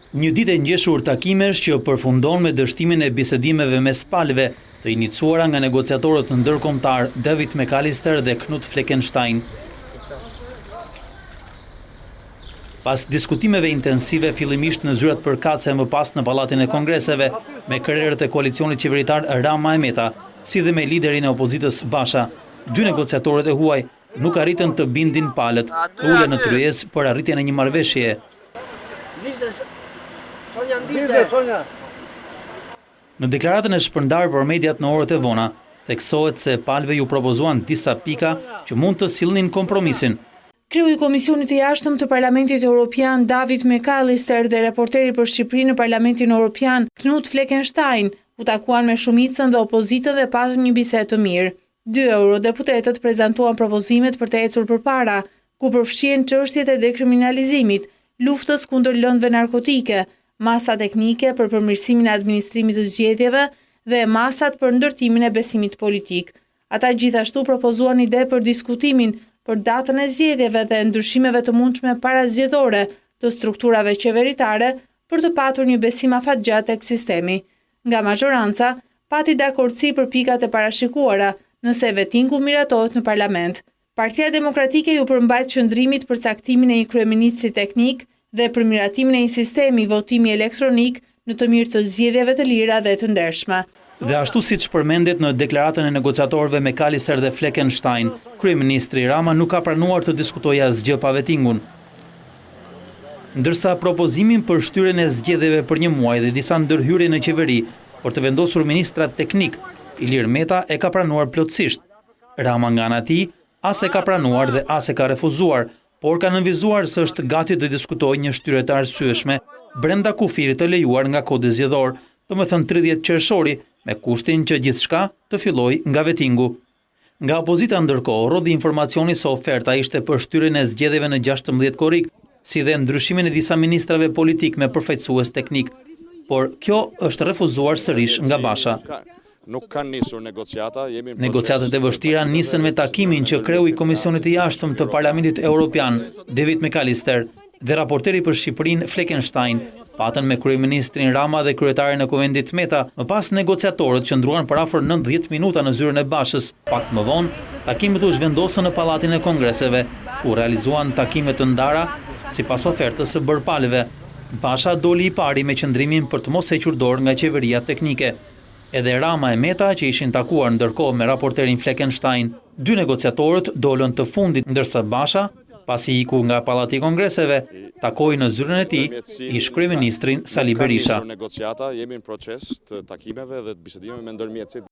Një ditë e ngjeshur takimesh që përfundon me dështimin e bisedimeve mes palëve të iniciuara nga negociatorët ndërkombëtar David McAllister dhe Knut Fleckenstein. Pas diskutimeve intensive fillimisht në zyrat përkatëse më pas në Pallatin e Kongreseve, me krerët e koalicionit qeveritar Rama e Meta, si dhe me liderin e opozitës Basha, dy negociatorët e huaj nuk arritën të bindin palët, ulen në tryez për arritjen e një marrëveshjeje. Në deklaratën e shpërndarë për mediat në orët e vona, theksohet se palëve ju propozuan disa pika që mund të sillnin kompromisin. Kreu i Komisionit të Jashtëm të Parlamentit Evropian David McAllister dhe reporteri për Shqipërinë në Parlamentin Evropian Knut Fleckenstein u takuan me shumicën dhe opozitën dhe patën një bisedë të mirë. 2 eurodeputetët prezantuan propozimet për të ecur përpara, ku përfshihen çështjet e dekriminalizimit, luftës kundër lëndëve narkotike, masa teknike për përmirësimin e administrimit të zgjedhjeve dhe masat për ndërtimin e besimit politik. Ata gjithashtu propozuan ide për diskutimin për datën e zgjedhjeve dhe ndryshimeve të mundshme parazgjedhore të strukturave qeveritare për të patur një besim afatgjat tek sistemi. Nga majoranca, pati dakordsi për pikat e parashikuara, nëse vetingu miratohet në parlament. Partia Demokratike ju përmbajt qëndrimit për caktimin e një kryeministri teknik dhe për miratimin e një sistemi votimi elektronik në të mirë të zgjedhjeve të lira dhe të ndershme. Dhe ashtu siç përmendet në deklaratën e negociatorëve McAllister dhe Fleckenstein, kryeministri Rama nuk ka pranuar të diskutojë asgjë pa vetingun. Ndërsa propozimin për shtyrjen e zgjedhjeve për një muaj dhe disa ndërhyrje në qeveri për të vendosur ministrat teknik, Ilir Meta e ka pranuar plotësisht. Rama nga ana e tij as e ka pranuar dhe as e ka refuzuar, por ka nënvizuar se është gati të diskutojë një shtyrje të arsyeshme brenda kufirit të lejuar nga kodi zgjedhor, domethënë 30 qershori, me kushtin që gjithçka të fillojë nga vetingu. Nga opozita ndërkohë rodhi informacioni se oferta ishte për shtyrjen e zgjedhjeve në 16 korrik, si dhe ndryshimin e disa ministrave politik me përfaqësues teknik, por kjo është refuzuar sërish nga Basha. Nuk kanë nisur negociata, Negociatat e vështira nisën me takimin që kreu i Komisionit të Jashtëm të Parlamentit Evropian, David McAllister, dhe raporteri për Shqipërinë Fleckenstein, patën me kryeministrin Rama dhe kryetarin e Kuvendit Meta, më pas negociatorët qëndruan për afër 90 minuta në zyrën e Bashës. Pak më vonë, takimet u zhvendosën në Pallatin e Kongreseve, ku realizuan takime të ndara sipas ofertës së bërpalëve. Basha doli i pari me qëndrimin për të mos hequr dorë nga qeveria teknike. Edhe Rama e Meta që ishin takuar ndërkohë me raporterin Fleckenstein, dy negociatorët dolën të fundit, ndërsa Basha, pasi iku nga Pallati i Kongreseve, takoi në zyrën e tij ish kryeministrin Sali Berisha. Negociata, jemi në proces të takimeve dhe të bisedimeve me ndërmjetësit.